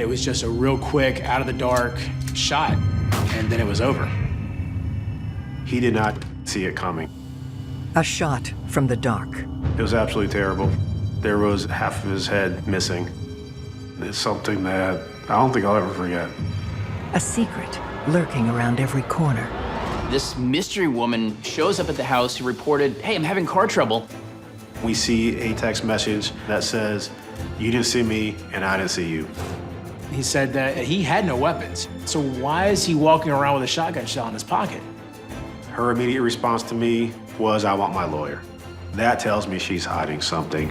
It was just a real quick, out of the dark shot, and then it was over. He did not see it coming. A shot from the dark. It was absolutely terrible. There was half of his head missing. It's something that I don't think I'll ever forget. A secret lurking around every corner. This mystery woman shows up at the house who reported, hey, I'm having car trouble. We see a text message that says, "You didn't see me, and I didn't see you." He said that he had no weapons. So why is he walking around with a shotgun shell in his pocket? Her immediate response to me was, "I want my lawyer." That tells me she's hiding something.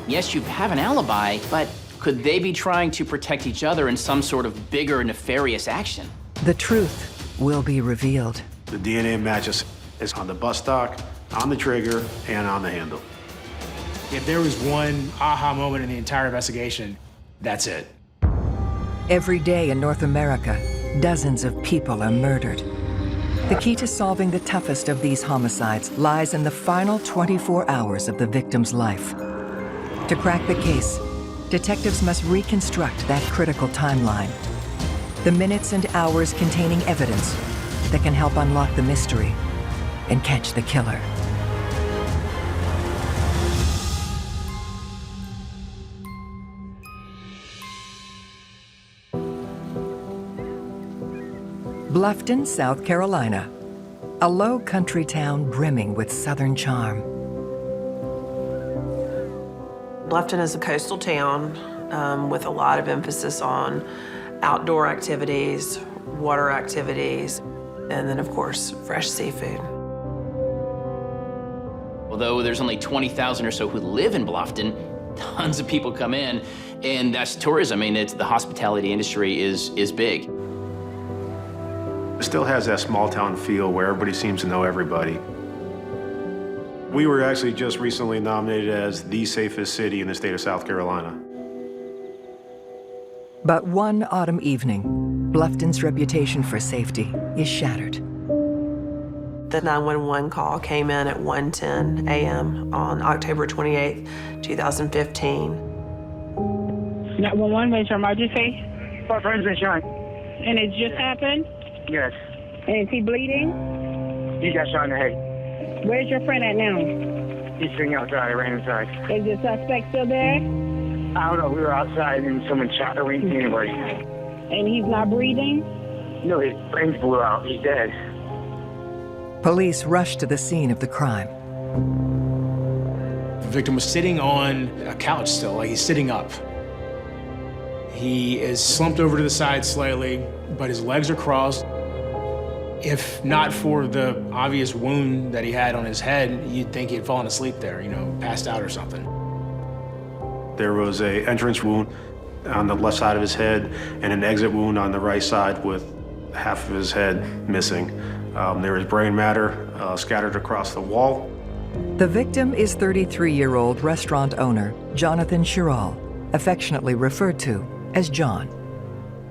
Yes, you have an alibi, but could they be trying to protect each other in some sort of bigger nefarious action? The truth will be revealed. The DNA matches is on the buttstock, on the trigger, and on the handle. If there was one aha moment in the entire investigation, that's it. Every day in North America, dozens of people are murdered. The key to solving the toughest of these homicides lies in the final 24 hours of the victim's life. To crack the case, detectives must reconstruct that critical timeline. The minutes and hours containing evidence that can help unlock the mystery and catch the killer. Bluffton, South Carolina, a low country town brimming with Southern charm. Bluffton is a coastal town with a lot of emphasis on outdoor activities, water activities, and then, of course, fresh seafood. Although there's only 20,000 or so who live in Bluffton, tons of people come in, and that's tourism. I mean, the hospitality industry is big. It still has that small town feel where everybody seems to know everybody. We were actually just recently nominated as the safest city in the state of South Carolina. But one autumn evening, Bluffton's reputation for safety is shattered. The 911 call came in at 1:10 a.m. on October 28th, 2015. 911, where's your emergency? My friend's been shot. And it just happened? Yes. And is he bleeding? He got shot in the head. Where's your friend at now? He's sitting outside. I ran inside. Is the suspect still there? I don't know. We were outside and someone shot her. We didn't see anybody. And he's not breathing? No, his brains blew out. He's dead. Police rushed to the scene of the crime. The victim was sitting on a couch still, like he's sitting up. He is slumped over to the side slightly, but his legs are crossed. If not for the obvious wound that he had on his head, you'd think he had fallen asleep there, you know, passed out or something. There was an entrance wound on the left side of his head and an exit wound on the right side with half of his head missing. There was brain matter scattered across the wall. The victim is 33-year-old restaurant owner Jonathan Sherrill, affectionately referred to as John.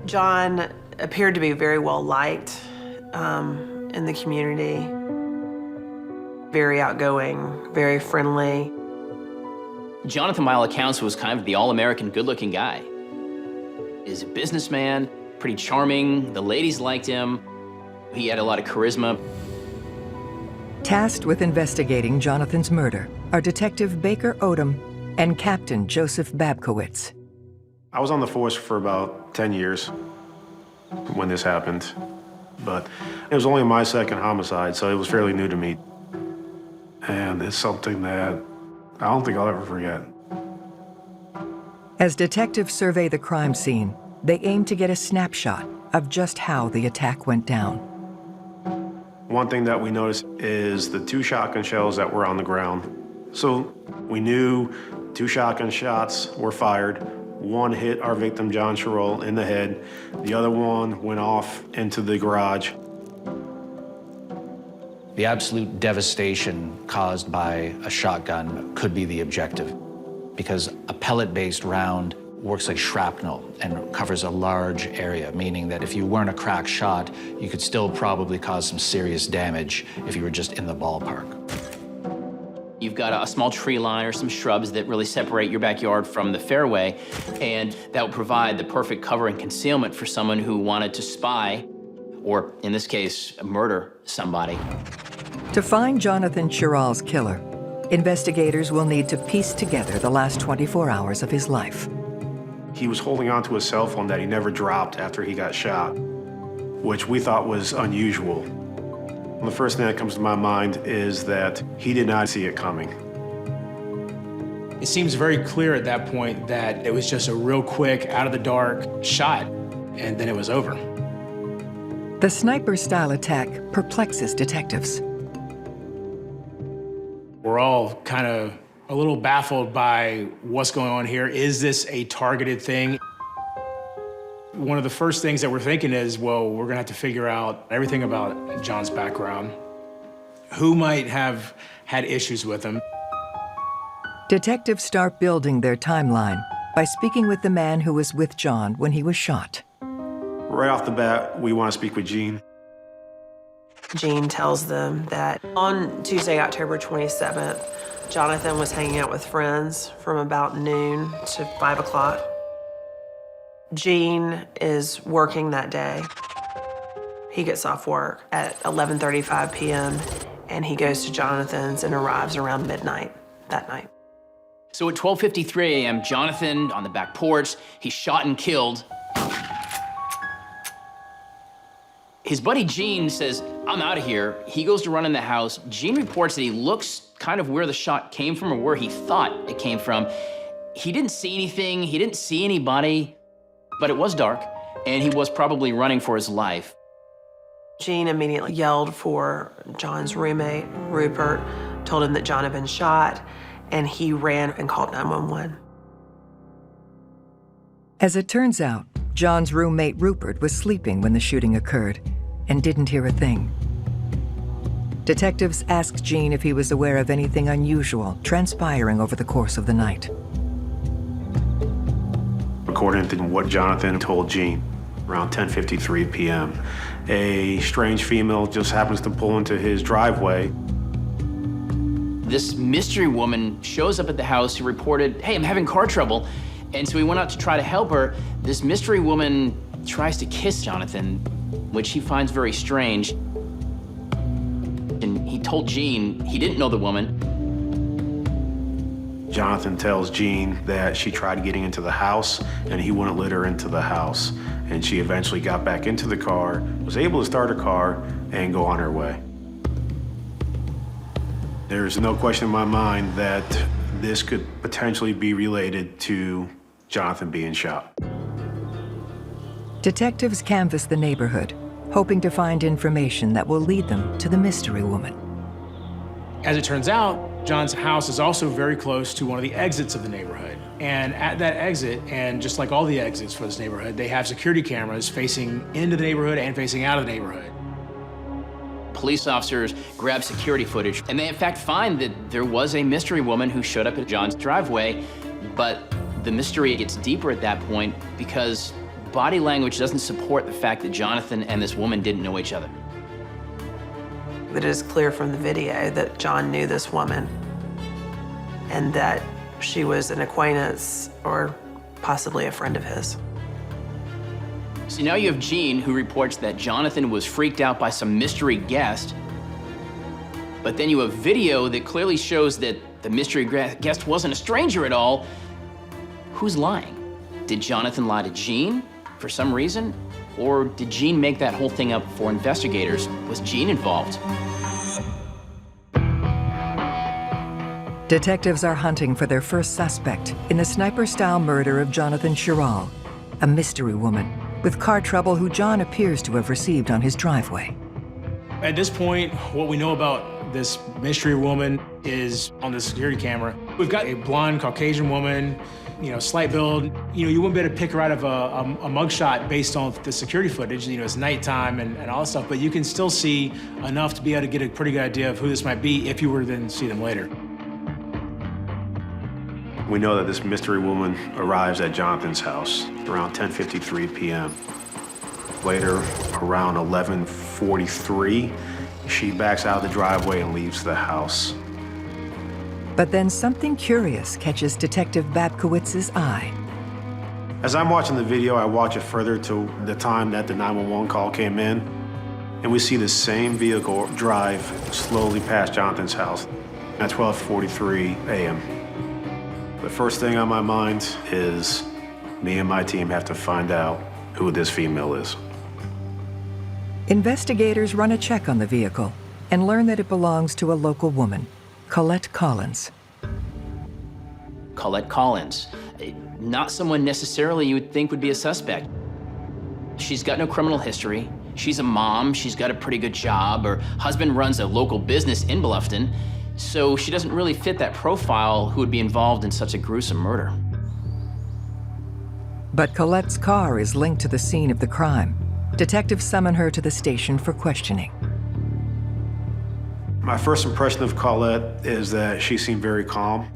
John appeared to be very well liked in the community. Very outgoing, very friendly. Jonathan, by all accounts, was kind of the all-American good-looking guy. He's a businessman, pretty charming, the ladies liked him, he had a lot of charisma. Tasked with investigating Jonathan's murder are Detective Baker Odom and Captain Joseph Babkowitz. I was on the force for about 10 years when this happened, but it was only my second homicide, so it was fairly new to me. And it's something that I don't think I'll ever forget. As detectives survey the crime scene, they aim to get a snapshot of just how the attack went down. One thing that we noticed is the 2 shotgun shells that were on the ground. So we knew 2 shotgun shots were fired. One hit our victim, John Sherrill, in the head. The other one went off into the garage. The absolute devastation caused by a shotgun could be the objective, because a pellet-based round works like shrapnel and covers a large area, meaning that if you weren't a crack shot, you could still probably cause some serious damage if you were just in the ballpark. You've got a small tree line or some shrubs that really separate your backyard from the fairway, and that will provide the perfect cover and concealment for someone who wanted to spy, or in this case, murder somebody. To find Jonathan Chiral's killer, investigators will need to piece together the last 24 hours of his life. He was holding onto a cell phone that he never dropped after he got shot, which we thought was unusual. The first thing that comes to my mind is that he did not see it coming. It seems very clear at that point that it was just a real quick, out-of-the-dark shot, and then it was over. The sniper-style attack perplexes detectives. We're all kind of a little baffled by what's going on here. Is this a targeted thing? One of the first things that we're thinking is, well, we're gonna have to figure out everything about John's background. Who might have had issues with him? Detectives start building their timeline by speaking with the man who was with John when he was shot. Right off the bat, we want to speak with Gene. Gene tells them that on Tuesday, October 27th, Jonathan was hanging out with friends from about noon to 5 o'clock. Gene is working that day. He gets off work at 11:35 p.m. and he goes to Jonathan's and arrives around midnight that night. So at 12:53 a.m., Jonathan on the back porch, he's shot and killed. His buddy Gene says, I'm out of here. He goes to run in the house. Gene reports that he looks kind of where the shot came from or where he thought it came from. He didn't see anything, he didn't see anybody, but it was dark, and he was probably running for his life. Gene immediately yelled for John's roommate, Rupert, told him that John had been shot, and he ran and called 911. As it turns out, John's roommate Rupert was sleeping when the shooting occurred and didn't hear a thing. Detectives asked Gene if he was aware of anything unusual transpiring over the course of the night. According to what Jonathan told Gene, around 10:53 p.m., a strange female just happens to pull into his driveway. This mystery woman shows up at the house who reported, hey, I'm having car trouble. And so he went out to try to help her. This mystery woman tries to kiss Jonathan, which he finds very strange. And he told Gene he didn't know the woman. Jonathan tells Gene that she tried getting into the house and he wouldn't let her into the house. And she eventually got back into the car, was able to start her car and go on her way. There's no question in my mind that this could potentially be related to Jonathan being shot. Detectives canvass the neighborhood, hoping to find information that will lead them to the mystery woman. As it turns out, John's house is also very close to one of the exits of the neighborhood. And at that exit, and just like all the exits for this neighborhood, they have security cameras facing into the neighborhood and facing out of the neighborhood. Police officers grab security footage, and they in fact find that there was a mystery woman who showed up at John's driveway, but the mystery gets deeper at that point because body language doesn't support the fact that Jonathan and this woman didn't know each other. It is clear from the video that John knew this woman and that she was an acquaintance or possibly a friend of his. So now you have Gene, who reports that Jonathan was freaked out by some mystery guest, but then you have video that clearly shows that the mystery guest wasn't a stranger at all. Who's lying? Did Jonathan lie to Gene for some reason? Or did Gene make that whole thing up for investigators? Was Gene involved? Detectives are hunting for their first suspect in the sniper-style murder of Jonathan Chiral, a mystery woman with car trouble who John appears to have received on his driveway. At this point, what we know about this mystery woman is on the security camera. We've got a blonde Caucasian woman, slight build. You wouldn't be able to pick her out of a mugshot based on the security footage. It's nighttime and all that stuff, but you can still see enough to be able to get a pretty good idea of who this might be if you were to then see them later. We know that this mystery woman arrives at Jonathan's house around 10:53 p.m. Later, around 11:43, she backs out of the driveway and leaves the house. But then something curious catches Detective Babkowitz's eye. As I'm watching the video, I watch it further to the time that the 911 call came in, and we see the same vehicle drive slowly past Jonathan's house at 12:43 a.m. The first thing on my mind is me and my team have to find out who this female is. Investigators run a check on the vehicle and learn that it belongs to a local woman, Colette Collins. Colette Collins, not someone necessarily you would think would be a suspect. She's got no criminal history. She's a mom. She's got a pretty good job. Her husband runs a local business in Bluffton, so she doesn't really fit that profile who would be involved in such a gruesome murder. But Colette's car is linked to the scene of the crime. Detectives summon her to the station for questioning. My first impression of Colette is that she seemed very calm.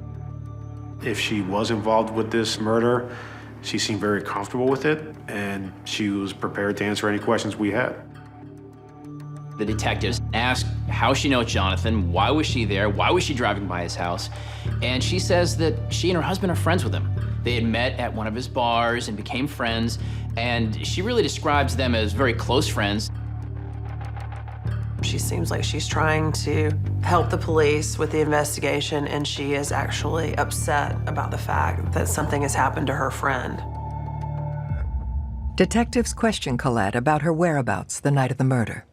If she was involved with this murder, she seemed very comfortable with it, and she was prepared to answer any questions we had. The detectives asked how she knows Jonathan, why was she there, why was she driving by his house, and she says that she and her husband are friends with him. They had met at one of his bars and became friends, and she really describes them as very close friends. She seems like she's trying to help the police with the investigation, and she is actually upset about the fact that something has happened to her friend. Detectives question Colette about her whereabouts the night of the murder.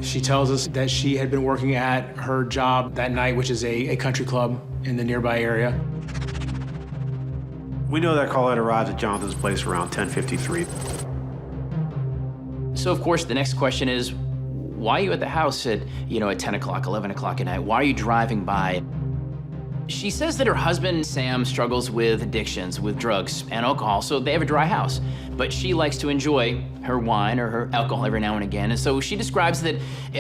She tells us that she had been working at her job that night, which is a country club in the nearby area. We know that Colette arrived at Jonathan's place around 10:53. So of course the next question is, why are you at the house at 10 o'clock, 11 o'clock at night? Why are you driving by? She says that her husband, Sam, struggles with addictions, with drugs and alcohol, so they have a dry house. But she likes to enjoy her wine or her alcohol every now and again. And so she describes that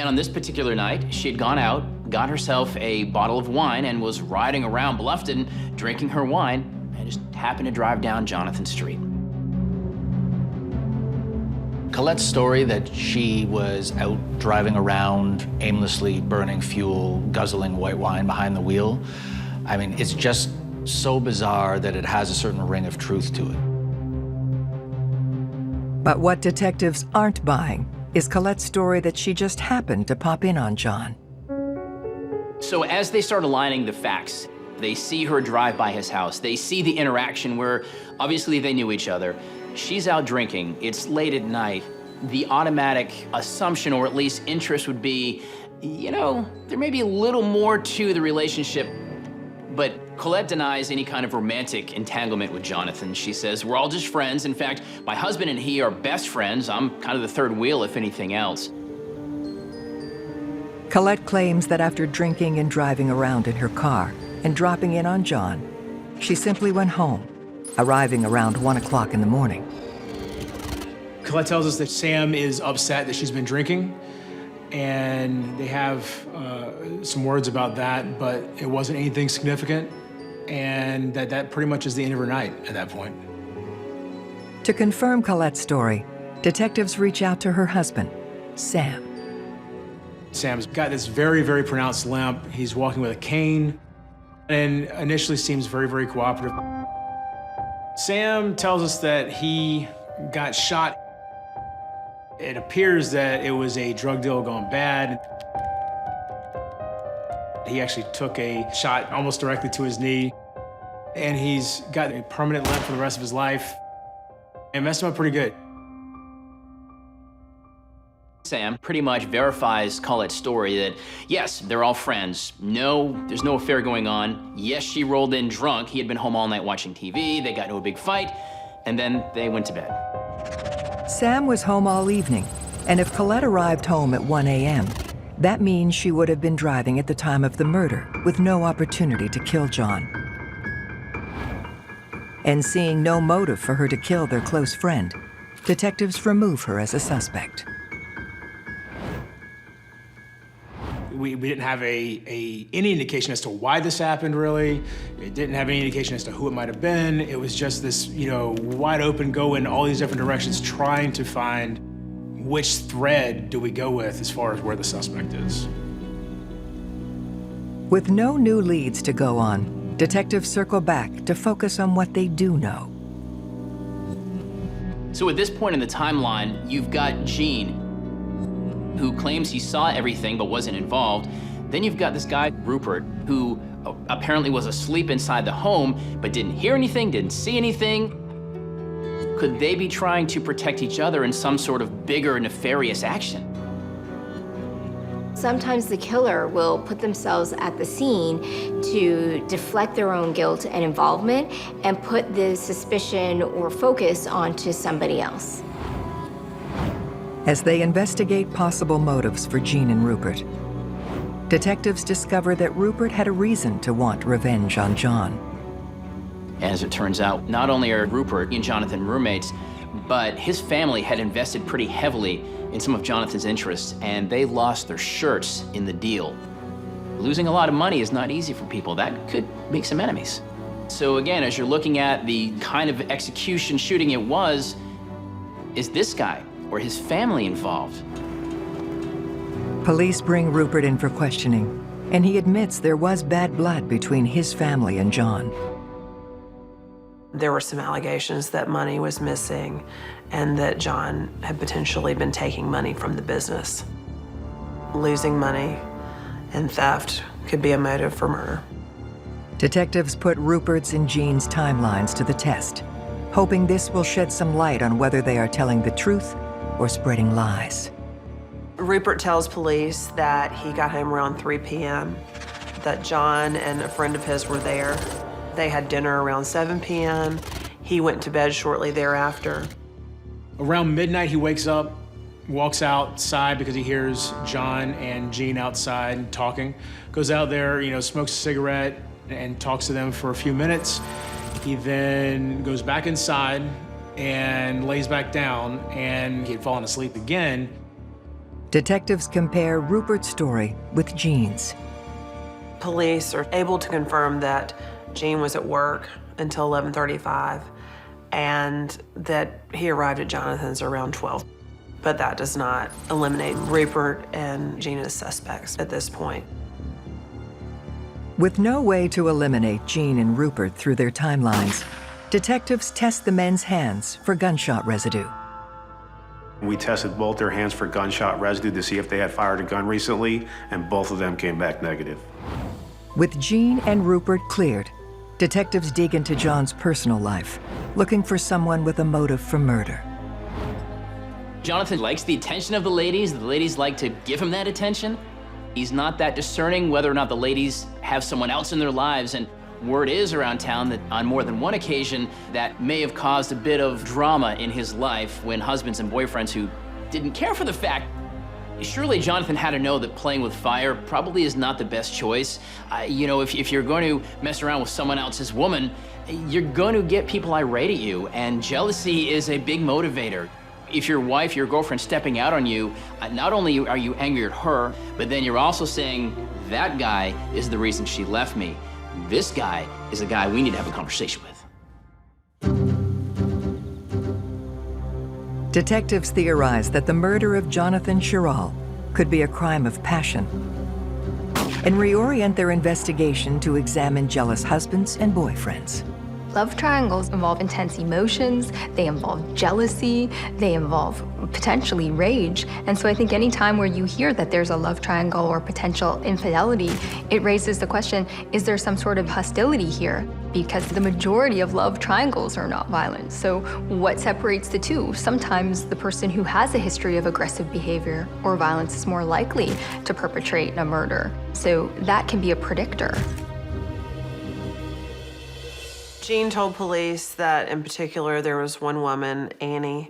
on this particular night, she had gone out, got herself a bottle of wine, and was riding around Bluffton, drinking her wine, and just happened to drive down Jonathan Street. Colette's story that she was out driving around, aimlessly burning fuel, guzzling white wine behind the wheel, I mean, it's just so bizarre that it has a certain ring of truth to it. But what detectives aren't buying is Colette's story that she just happened to pop in on John. So as they start aligning the facts, they see her drive by his house. They see the interaction where obviously they knew each other. She's out drinking, it's late at night. The automatic assumption, or at least interest, would be, there may be a little more to the relationship, but Colette denies any kind of romantic entanglement with Jonathan. She says, we're all just friends. In fact, my husband and he are best friends. I'm kind of the third wheel, if anything else. Colette claims that after drinking and driving around in her car and dropping in on John, she simply went home, arriving around 1 o'clock in the morning. Colette tells us that Sam is upset that she's been drinking, and they have some words about that, but it wasn't anything significant, and that pretty much is the end of her night at that point. To confirm Colette's story, detectives reach out to her husband, Sam. Sam's got this very, very pronounced limp. He's walking with a cane, and initially seems very, very cooperative. Sam tells us that he got shot. It appears that it was a drug deal gone bad. He actually took a shot almost directly to his knee, and he's got a permanent limp for the rest of his life. It messed him up pretty good. Sam pretty much verifies Colette's story that, yes, they're all friends. No, there's no affair going on. Yes, she rolled in drunk. He had been home all night watching TV. They got into a big fight, and then they went to bed. Sam was home all evening, and if Colette arrived home at 1 a.m., that means she would have been driving at the time of the murder with no opportunity to kill John. And seeing no motive for her to kill their close friend, detectives remove her as a suspect. We didn't have any indication as to why this happened, really. It didn't have any indication as to who it might have been. It was just this, wide open, go in all these different directions, trying to find which thread do we go with as far as where the suspect is. With no new leads to go on, detectives circle back to focus on what they do know. So at this point in the timeline, you've got Gene, who claims he saw everything but wasn't involved. Then you've got this guy, Rupert, who apparently was asleep inside the home, but didn't hear anything, didn't see anything. Could they be trying to protect each other in some sort of bigger nefarious action? Sometimes the killer will put themselves at the scene to deflect their own guilt and involvement and put the suspicion or focus onto somebody else. As they investigate possible motives for Gene and Rupert, detectives discover that Rupert had a reason to want revenge on John. As it turns out, not only are Rupert and Jonathan roommates, but his family had invested pretty heavily in some of Jonathan's interests, and they lost their shirts in the deal. Losing a lot of money is not easy for people. That could make some enemies. So again, as you're looking at the kind of execution shooting it was, is this guy or his family involved? Police bring Rupert in for questioning, and he admits there was bad blood between his family and John. There were some allegations that money was missing and that John had potentially been taking money from the business. Losing money and theft could be a motive for murder. Detectives put Rupert's and Gene's timelines to the test, hoping this will shed some light on whether they are telling the truth or spreading lies. Rupert tells police that he got home around 3 p.m., that John and a friend of his were there. They had dinner around 7 p.m. He went to bed shortly thereafter. Around midnight, he wakes up, walks outside because he hears John and Gene outside talking. Goes out there, smokes a cigarette and talks to them for a few minutes. He then goes back inside and lays back down, and he had fallen asleep again. Detectives compare Rupert's story with Gene's. Police are able to confirm that Gene was at work until 11:35 and that he arrived at Jonathan's around 12. But that does not eliminate Rupert and Gene as suspects at this point. With no way to eliminate Gene and Rupert through their timelines, detectives test the men's hands for gunshot residue. We tested both their hands for gunshot residue to see if they had fired a gun recently, and both of them came back negative. With Gene and Rupert cleared, detectives dig into John's personal life, looking for someone with a motive for murder. Jonathan likes the attention of the ladies. The ladies like to give him that attention. He's not that discerning whether or not the ladies have someone else in their lives, and word is around town that on more than one occasion that may have caused a bit of drama in his life when husbands and boyfriends who didn't care for the fact. Surely Jonathan had to know that playing with fire probably is not the best choice. If you're going to mess around with someone else's woman, you're going to get people irate at you, and jealousy is a big motivator. If your wife, your girlfriend stepping out on you, not only are you angry at her, but then you're also saying, that guy is the reason she left me. This guy is a guy we need to have a conversation with. Detectives theorize that the murder of Jonathan Chiral could be a crime of passion and reorient their investigation to examine jealous husbands and boyfriends. Love triangles involve intense emotions, they involve jealousy, they involve potentially rage. And so I think any time where you hear that there's a love triangle or potential infidelity, it raises the question, is there some sort of hostility here? Because the majority of love triangles are not violent. So what separates the two? Sometimes the person who has a history of aggressive behavior or violence is more likely to perpetrate a murder. So that can be a predictor. Gene told police that in particular there was one woman, Annie,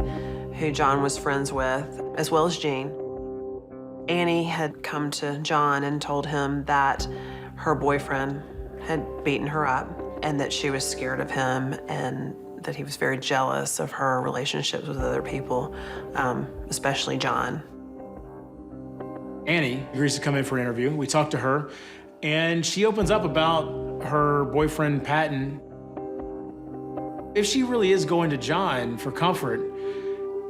who John was friends with, as well as Gene. Annie had come to John and told him that her boyfriend had beaten her up and that she was scared of him and that he was very jealous of her relationships with other people, especially John. Annie agrees to come in for an interview. We talk to her, and she opens up about her boyfriend, Patton. If she really is going to John for comfort,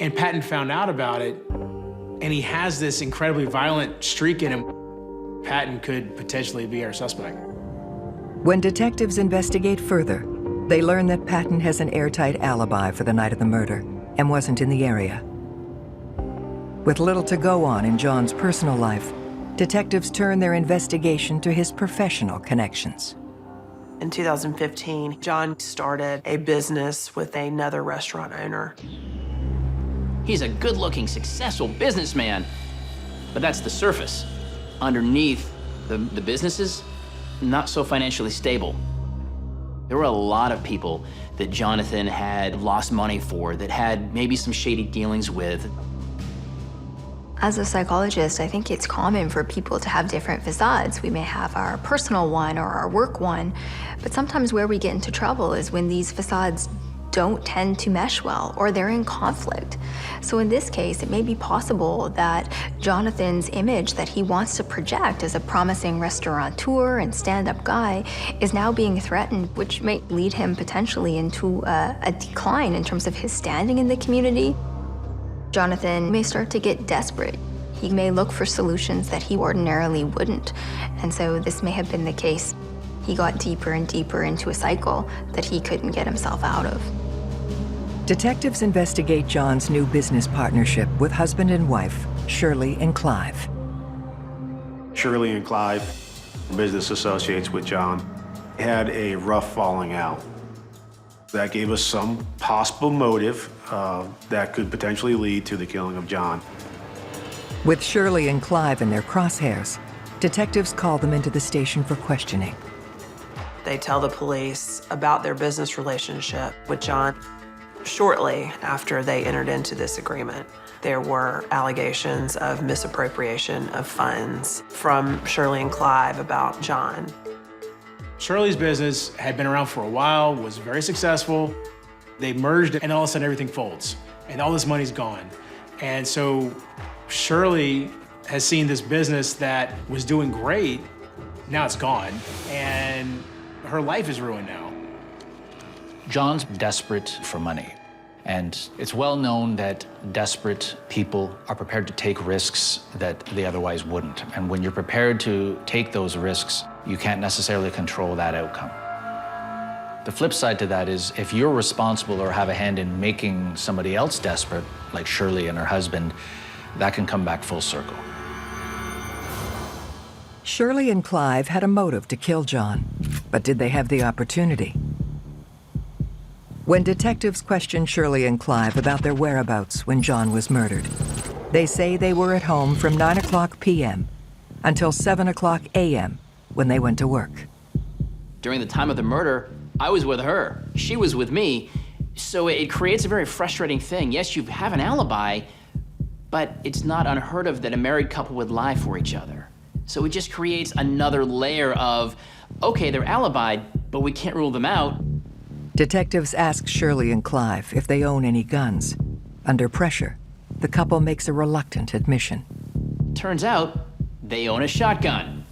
and Patton found out about it, and he has this incredibly violent streak in him, Patton could potentially be our suspect. When detectives investigate further, they learn that Patton has an airtight alibi for the night of the murder and wasn't in the area. With little to go on in John's personal life, detectives turn their investigation to his professional connections. In 2015, John started a business with another restaurant owner. He's a good-looking, successful businessman, but that's the surface. Underneath, the businesses, not so financially stable. There were a lot of people that Jonathan had lost money for, that had maybe some shady dealings with. As a psychologist, I think it's common for people to have different facades. We may have our personal one or our work one, but sometimes where we get into trouble is when these facades don't tend to mesh well or they're in conflict. So in this case, it may be possible that Jonathan's image that he wants to project as a promising restaurateur and stand-up guy is now being threatened, which may lead him potentially into a decline in terms of his standing in the community. Jonathan may start to get desperate. He may look for solutions that he ordinarily wouldn't. And so this may have been the case. He got deeper and deeper into a cycle that he couldn't get himself out of. Detectives investigate John's new business partnership with husband and wife, Shirley and Clive. Shirley and Clive, business associates with John, had a rough falling out. That gave us some possible motive that could potentially lead to the killing of John. With Shirley and Clive in their crosshairs, detectives call them into the station for questioning. They tell the police about their business relationship with John. Shortly after they entered into this agreement, there were allegations of misappropriation of funds from Shirley and Clive about John. Shirley's business had been around for a while, was very successful. They merged, and all of a sudden everything folds, and all this money's gone. And so Shirley has seen this business that was doing great, now it's gone, and her life is ruined now. John's desperate for money. And it's well known that desperate people are prepared to take risks that they otherwise wouldn't. And when you're prepared to take those risks, you can't necessarily control that outcome. The flip side to that is if you're responsible or have a hand in making somebody else desperate, like Shirley and her husband, that can come back full circle. Shirley and Clive had a motive to kill John, but did they have the opportunity? When detectives questioned Shirley and Clive about their whereabouts when John was murdered, they say they were at home from 9:00 p.m. until 7:00 a.m. when they went to work. During the time of the murder, I was with her. She was with me. So it creates a very frustrating thing. Yes, you have an alibi, but it's not unheard of that a married couple would lie for each other. So it just creates another layer of, okay, they're alibied, but we can't rule them out. Detectives ask Shirley and Clive if they own any guns. Under pressure, the couple makes a reluctant admission. Turns out they own a shotgun.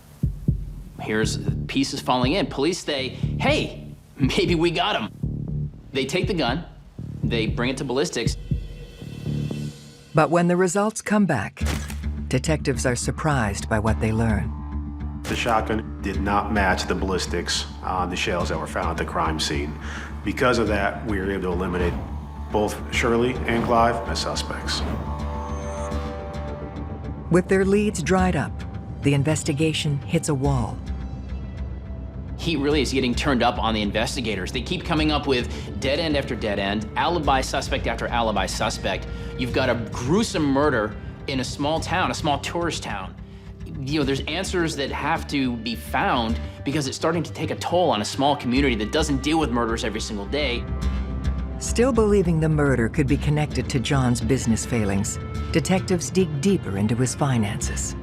Here's pieces falling in. Police say, hey, maybe we got him. They take the gun, they bring it to ballistics. But when the results come back, detectives are surprised by what they learn. The shotgun did not match the ballistics on the shells that were found at the crime scene. Because of that, we were able to eliminate both Shirley and Clive as suspects. With their leads dried up, the investigation hits a wall. Heat really is getting turned up on the investigators. They keep coming up with dead end after dead end, alibi suspect after alibi suspect. You've got a gruesome murder in a small town, a small tourist town. You know, there's answers that have to be found because it's starting to take a toll on a small community that doesn't deal with murders every single day. Still believing the murder could be connected to John's business failings, detectives dig deeper into his finances.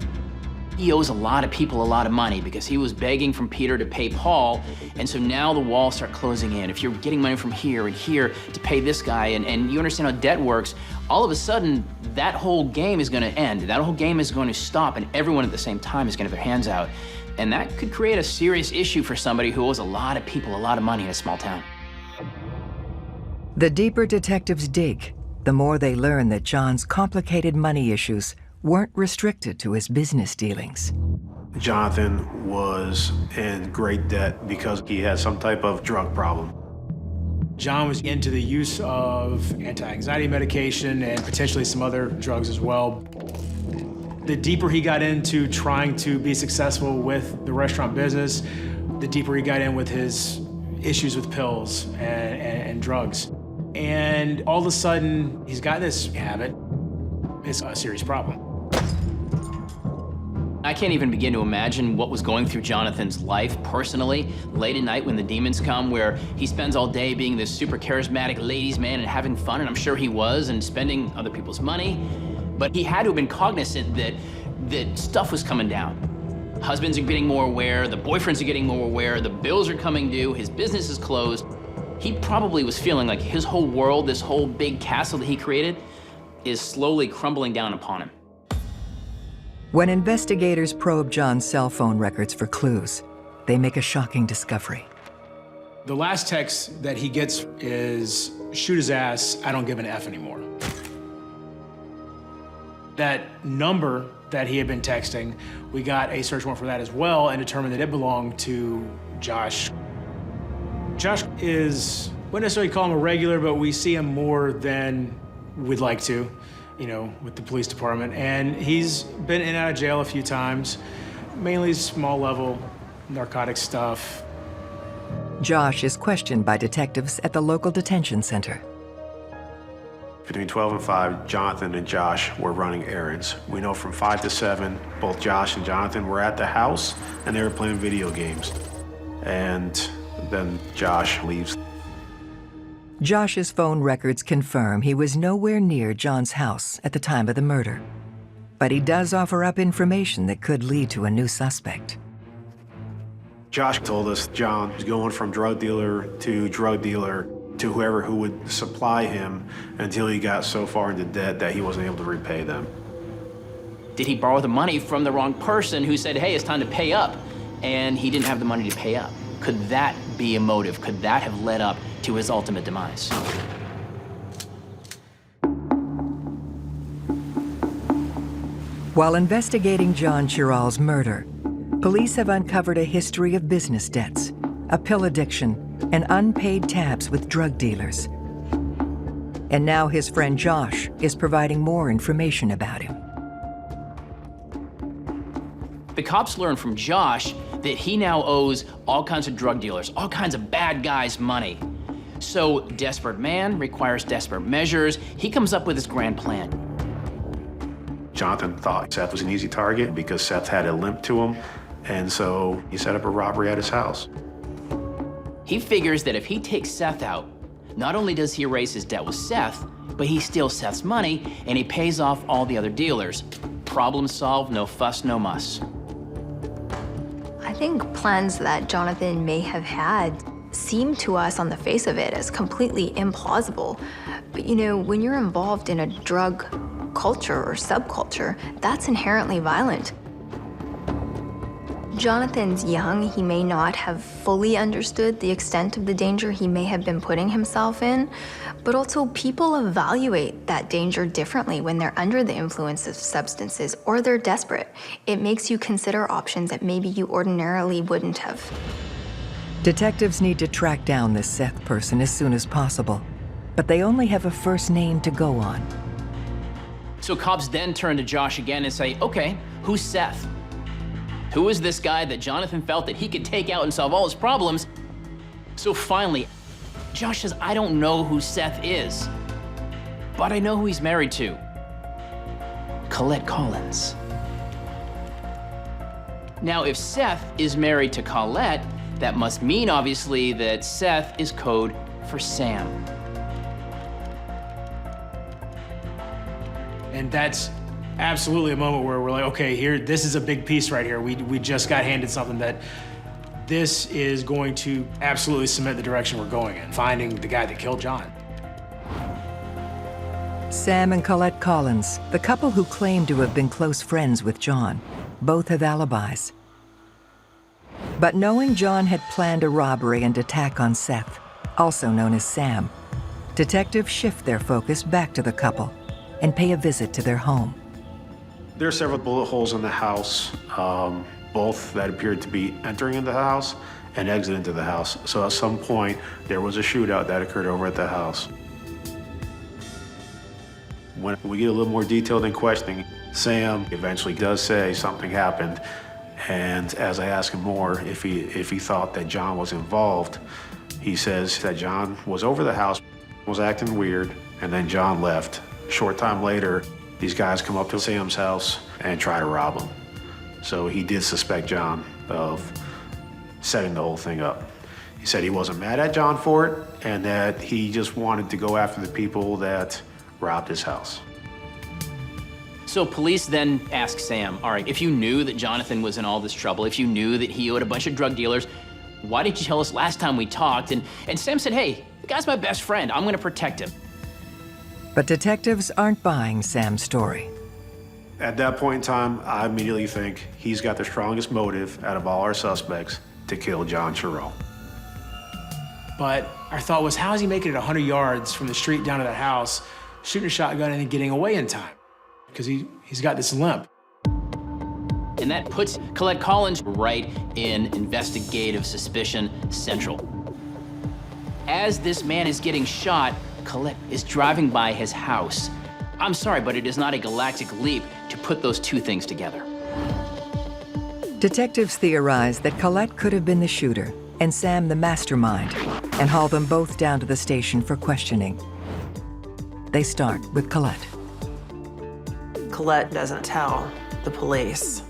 He owes a lot of people a lot of money because he was begging from Peter to pay Paul, and so now the walls start closing in. If you're getting money from here and here to pay this guy, and you understand how debt works, all of a sudden, that whole game is gonna end. That whole game is going to stop, and everyone at the same time is gonna have their hands out. And that could create a serious issue for somebody who owes a lot of people a lot of money in a small town. The deeper detectives dig, the more they learn that John's complicated money issues weren't restricted to his business dealings. Jonathan was in great debt because he had some type of drug problem. John was into the use of anti-anxiety medication and potentially some other drugs as well. The deeper he got into trying to be successful with the restaurant business, the deeper he got in with his issues with pills and drugs. And all of a sudden, he's got this habit. It's a serious problem. I can't even begin to imagine what was going through Jonathan's life personally, late at night when the demons come, where he spends all day being this super charismatic ladies' man and having fun, and I'm sure he was, and spending other people's money. But he had to have been cognizant that stuff was coming down. Husbands are getting more aware, the boyfriends are getting more aware, the bills are coming due, his business is closed. He probably was feeling like his whole world, this whole big castle that he created, is slowly crumbling down upon him. When investigators probe John's cell phone records for clues, they make a shocking discovery. The last text that he gets is, "Shoot his ass, I don't give an F anymore." That number that he had been texting, we got a search warrant for that as well and determined that it belonged to Josh. Josh is, wouldn't necessarily call him a regular, but we see him more than we'd like to, you know, with the police department. And he's been in and out of jail a few times, mainly small level narcotic stuff. Josh is questioned by detectives at the local detention center. Between 12 and 5, Jonathan and Josh were running errands. We know from 5 to 7, both Josh and Jonathan were at the house and they were playing video games. And then Josh leaves. Josh's phone records confirm he was nowhere near John's house at the time of the murder. But he does offer up information that could lead to a new suspect. Josh told us John was going from drug dealer to whoever who would supply him until he got so far into debt that he wasn't able to repay them. Did he borrow the money from the wrong person who said, hey, it's time to pay up, and he didn't have the money to pay up? Could that be a motive? Could that have led up to his ultimate demise? While investigating John Chiral's murder, police have uncovered a history of business debts, a pill addiction, and unpaid tabs with drug dealers. And now his friend Josh is providing more information about him. The cops learn from Josh that he now owes all kinds of drug dealers, all kinds of bad guys money. So desperate man requires desperate measures. He comes up with his grand plan. Jonathan thought Seth was an easy target because Seth had a limp to him, and so he set up a robbery at his house. He figures that if he takes Seth out, not only does he erase his debt with Seth, but he steals Seth's money and he pays off all the other dealers. Problem solved, no fuss, no muss. I think plans that Jonathan may have had seem to us on the face of it as completely implausible. But you know, when you're involved in a drug culture or subculture, that's inherently violent. Jonathan's young. He may not have fully understood the extent of the danger he may have been putting himself in, but also people evaluate that danger differently when they're under the influence of substances or they're desperate. It makes you consider options that maybe you ordinarily wouldn't have. Detectives need to track down this Seth person as soon as possible, but they only have a first name to go on. So cops then turn to Josh again and say, okay, who's Seth? Who is this guy that Jonathan felt that he could take out and solve all his problems? So finally, Josh says, I don't know who Seth is, but I know who he's married to. Colette Collins. Now, if Seth is married to Colette, that must mean, obviously, that Seth is code for Sam. And that's absolutely a moment where we're like, okay, here, this is a big piece right here. We just got handed something that this is going to absolutely cement the direction we're going in, finding the guy that killed John. Sam and Colette Collins, the couple who claim to have been close friends with John, both have alibis. But knowing John had planned a robbery and attack on Seth, also known as Sam, detectives shift their focus back to the couple and pay a visit to their home. There are several bullet holes in the house. both that appeared to be entering into the house and exiting into the house. So at some point, there was a shootout that occurred over at the house. When we get a little more detailed in questioning, Sam eventually does say something happened. And as I ask him more, if he thought that John was involved, he says that John was over the house, was acting weird, and then John left. A short time later, these guys come up to Sam's house and try to rob him. So he did suspect John of setting the whole thing up. He said he wasn't mad at John for it, and that he just wanted to go after the people that robbed his house. So police then ask Sam, all right, if you knew that Jonathan was in all this trouble, if you knew that he owed a bunch of drug dealers, why didn't you tell us last time we talked? And Sam said, hey, the guy's my best friend. I'm gonna protect him. But detectives aren't buying Sam's story. At that point in time, I immediately think he's got the strongest motive out of all our suspects to kill John Chirot. But our thought was, how is he making it 100 yards from the street down to that house, shooting a shotgun and then getting away in time? Because he's got this limp. And that puts Colette Collins right in investigative suspicion central. As this man is getting shot, Colette is driving by his house. I'm sorry, but it is not a galactic leap to put those two things together. Detectives theorize that Colette could have been the shooter and Sam the mastermind, and haul them both down to the station for questioning. They start with Colette. Colette doesn't tell the police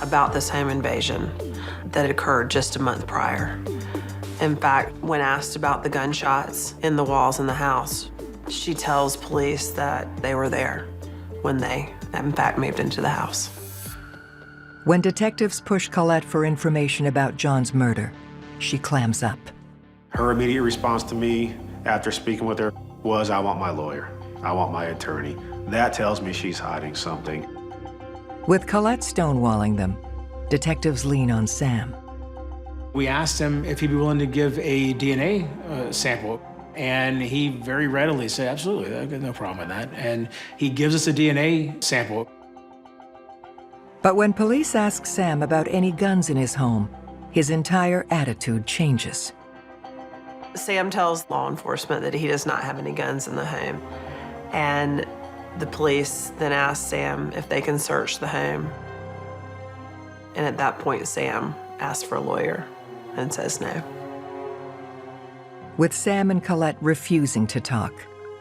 about this home invasion that had occurred just a month prior. In fact, when asked about the gunshots in the walls in the house, she tells police that they were there when they, in fact, moved into the house. When detectives push Colette for information about John's murder, she clams up. Her immediate response to me after speaking with her was, I want my lawyer. I want my attorney. That tells me she's hiding something. With Colette stonewalling them, detectives lean on Sam. We asked him if he'd be willing to give a DNA sample, and he very readily said, absolutely, I've got no problem with that. And he gives us a DNA sample. But when police ask Sam about any guns in his home, his entire attitude changes. Sam tells law enforcement that he does not have any guns in the home. And the police then ask Sam if they can search the home. And at that point, Sam asks for a lawyer and says no. With Sam and Colette refusing to talk,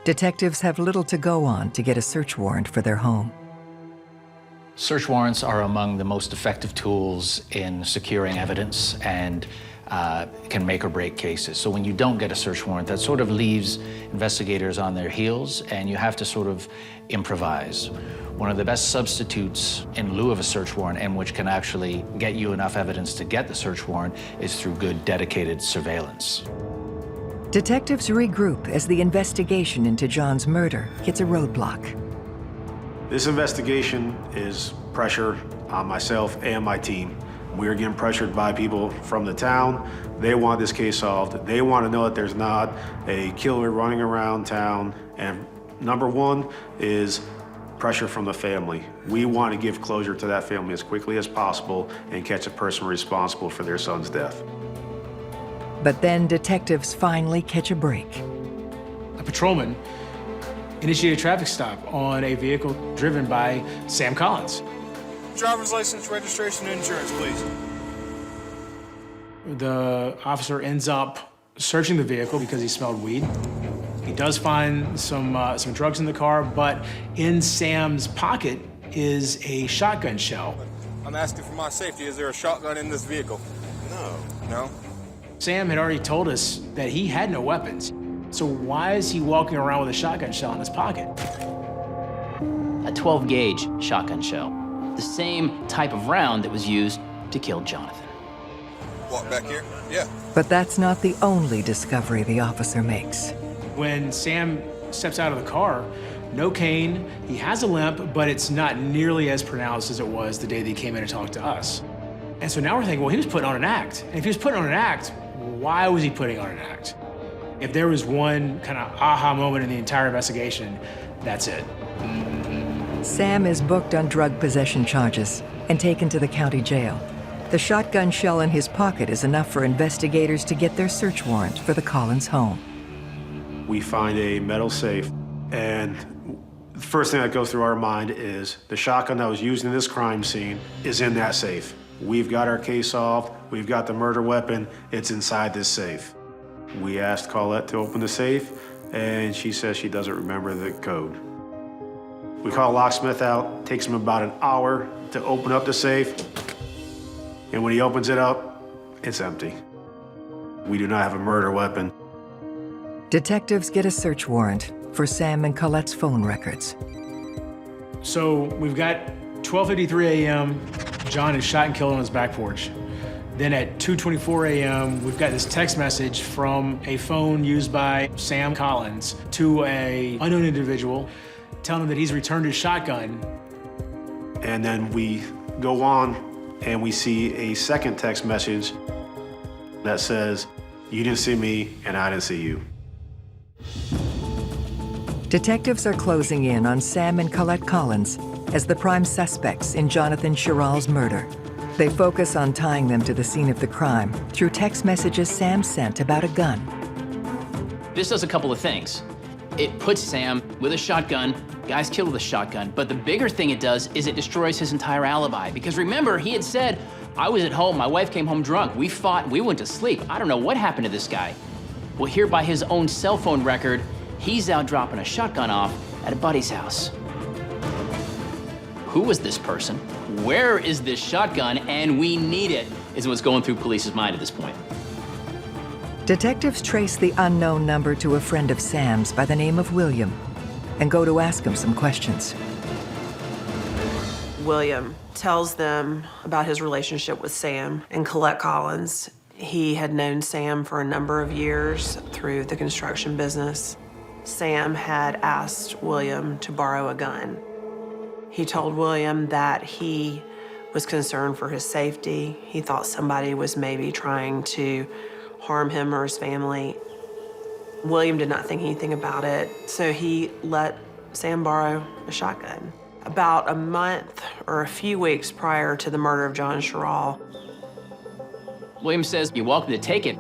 detectives have little to go on to get a search warrant for their home. Search warrants are among the most effective tools in securing evidence and can make or break cases. So when you don't get a search warrant, that sort of leaves investigators on their heels, and you have to sort of improvise. One of the best substitutes in lieu of a search warrant, and which can actually get you enough evidence to get the search warrant, is through good, dedicated surveillance. Detectives regroup as the investigation into John's murder hits a roadblock. This investigation is pressure on myself and my team. We are getting pressured by people from the town. They want this case solved. They want to know that there's not a killer running around town. And number one is pressure from the family. We want to give closure to that family as quickly as possible and catch a person responsible for their son's death. But then detectives finally catch a break. A patrolman initiated a traffic stop on a vehicle driven by Sam Collins. Driver's license, registration, and insurance, please. The officer ends up searching the vehicle because he smelled weed. He does find some drugs in the car, but in Sam's pocket is a shotgun shell. I'm asking for my safety. Is there a shotgun in this vehicle? No. No? Sam had already told us that he had no weapons. So why is he walking around with a shotgun shell in his pocket? A 12-gauge shotgun shell. The same type of round that was used to kill Jonathan. Walk back here? Yeah. But that's not the only discovery the officer makes. When Sam steps out of the car, no cane, he has a limp, but it's not nearly as pronounced as it was the day that he came in and talked to us. And so now we're thinking, well, he was putting on an act. And if he was putting on an act, why was he putting on an act? If there was one kind of aha moment in the entire investigation, that's it. Sam is booked on drug possession charges and taken to the county jail. The shotgun shell in his pocket is enough for investigators to get their search warrant for the Collins home. We find a metal safe, and the first thing that goes through our mind is the shotgun that was used in this crime scene is in that safe. We've got our case solved, we've got the murder weapon, it's inside this safe. We asked Colette to open the safe, and she says she doesn't remember the code. We call a locksmith out, takes him about an hour to open up the safe, and when he opens it up, it's empty. We do not have a murder weapon. Detectives get a search warrant for Sam and Colette's phone records. So we've got 12:53 a.m., John is shot and killed on his back porch. Then at 2:24 a.m., we've got this text message from a phone used by Sam Collins to an unknown individual telling him that he's returned his shotgun. And then we go on and we see a second text message that says, "You didn't see me and I didn't see you." Detectives are closing in on Sam and Colette Collins as the prime suspects in Jonathan Sherrall's murder. They focus on tying them to the scene of the crime through text messages Sam sent about a gun. This does a couple of things. It puts Sam with a shotgun, guy's killed with a shotgun, but the bigger thing it does is it destroys his entire alibi. Because remember, he had said, I was at home, my wife came home drunk, we fought, we went to sleep. I don't know what happened to this guy. Well, here by his own cell phone record, he's out dropping a shotgun off at a buddy's house. Who was this person? Where is this shotgun? And we need it, is what's going through police's mind at this point. Detectives trace the unknown number to a friend of Sam's by the name of William and go to ask him some questions. William tells them about his relationship with Sam and Colette Collins. He had known Sam for a number of years through the construction business. Sam had asked William to borrow a gun. He told William that he was concerned for his safety. He thought somebody was maybe trying to harm him or his family. William did not think anything about it, so he let Sam borrow a shotgun. About a month or a few weeks prior to the murder of John Sherrall, William says, you're welcome to take it.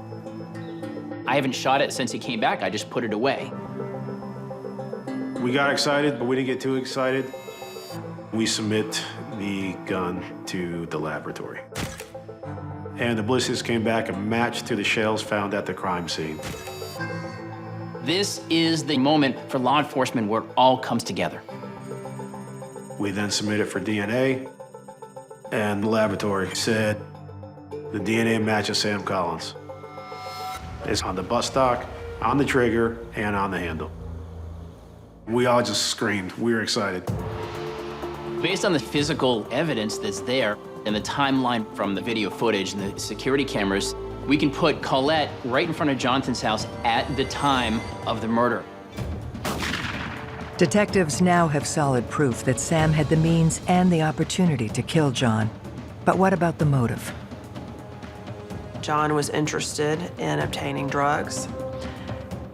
I haven't shot it since he came back, I just put it away. We got excited, but we didn't get too excited. We submit the gun to the laboratory. And the ballistics came back a match to the shells found at the crime scene. This is the moment for law enforcement where it all comes together. We then submitted for DNA, and the laboratory said the DNA matches Sam Collins. It's on the buttstock, on the trigger, and on the handle. We all just screamed. We were excited. Based on the physical evidence that's there and the timeline from the video footage and the security cameras, we can put Colette right in front of Jonathan's house at the time of the murder. Detectives now have solid proof that Sam had the means and the opportunity to kill John. But what about the motive? John was interested in obtaining drugs,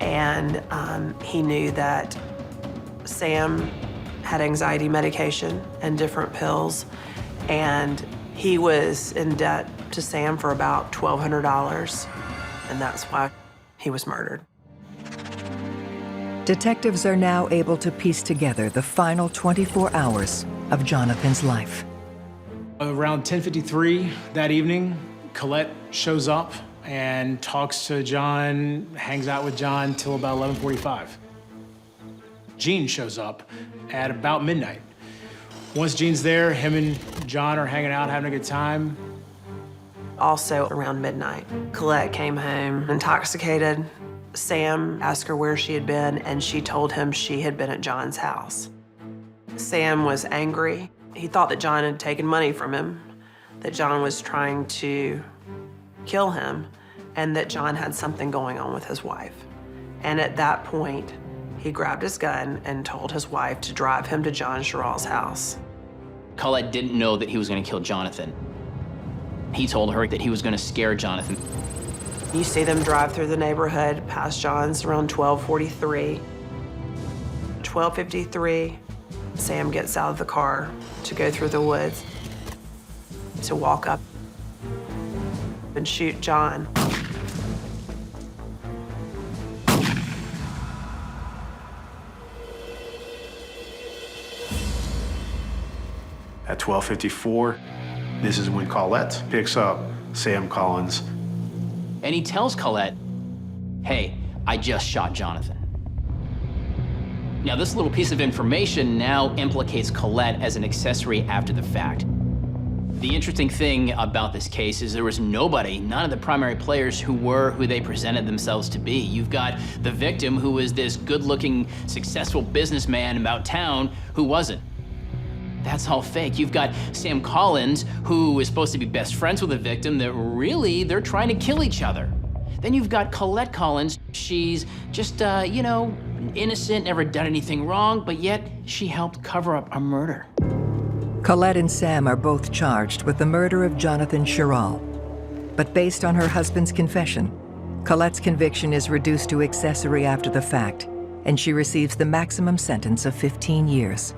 and he knew that Sam had anxiety medication and different pills, and he was in debt to Sam for about $1,200, and that's why he was murdered. Detectives are now able to piece together the final 24 hours of Jonathan's life. Around 10:53 that evening, Colette shows up and talks to John, hangs out with John till about 11:45. Gene shows up at about midnight. Once Gene's there, him and John are hanging out, having a good time. Also around midnight, Colette came home intoxicated. Sam asked her where she had been, and she told him she had been at John's house. Sam was angry. He thought that John had taken money from him, that John was trying to kill him, and that John had something going on with his wife. And at that point, he grabbed his gun and told his wife to drive him to John Sherrall's house. Colette didn't know that he was going to kill Jonathan. He told her that he was going to scare Jonathan. You see them drive through the neighborhood past John's around 12:43. 12:53, Sam gets out of the car to go through the woods, to walk up and shoot John. At 12:54, this is when Colette picks up Sam Collins. And he tells Colette, hey, I just shot Jonathan. Now, this little piece of information now implicates Colette as an accessory after the fact. The interesting thing about this case is there was nobody, none of the primary players who were who they presented themselves to be. You've got the victim, who was this good-looking, successful businessman about town, who wasn't. That's all fake. You've got Sam Collins, who is supposed to be best friends with the victim, that really, they're trying to kill each other. Then you've got Colette Collins. She's just, you know, innocent, never done anything wrong, but yet she helped cover up a murder. Colette and Sam are both charged with the murder of Jonathan Sherrill. But based on her husband's confession, Colette's conviction is reduced to accessory after the fact, and she receives the maximum sentence of 15 years.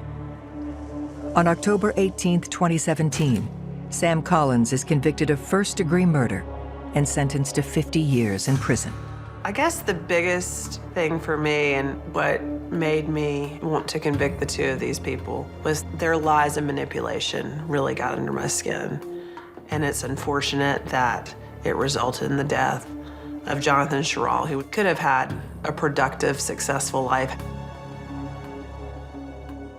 On October 18, 2017, Sam Collins is convicted of first-degree murder and sentenced to 50 years in prison. I guess the biggest thing for me and what made me want to convict the two of these people was their lies and manipulation really got under my skin. And it's unfortunate that it resulted in the death of Jonathan Sherrill, who could have had a productive, successful life.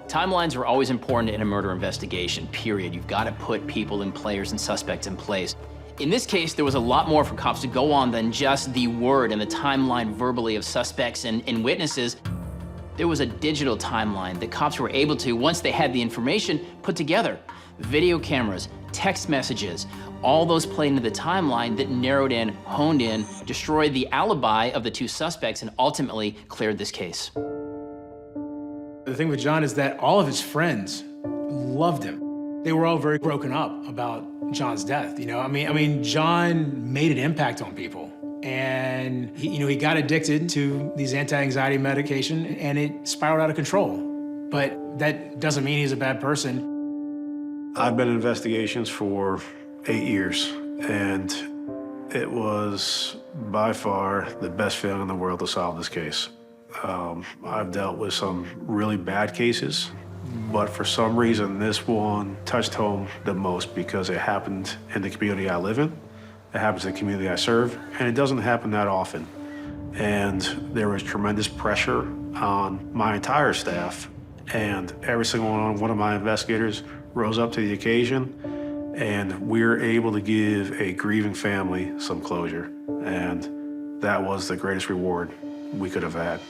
Timelines are always important in a murder investigation, period. You've got to put people and players and suspects in place. In this case, there was a lot more for cops to go on than just the word and the timeline verbally of suspects and witnesses. There was a digital timeline that cops were able to, once they had the information, put together. Video cameras, text messages, all those played into the timeline that narrowed in, honed in, destroyed the alibi of the two suspects, and ultimately cleared this case. The thing with John is that all of his friends loved him. They were all very broken up about John's death. You know, I mean, John made an impact on people, and he got addicted to these anti-anxiety medication, and it spiraled out of control. But that doesn't mean he's a bad person. I've been in investigations for 8 years, and it was by far the best feeling in the world to solve this case. I've dealt with some really bad cases, but for some reason, this one touched home the most because it happened in the community I live in, it happens in the community I serve, and it doesn't happen that often. And there was tremendous pressure on my entire staff, and every single one of my investigators rose up to the occasion, and we were able to give a grieving family some closure, and that was the greatest reward we could have had.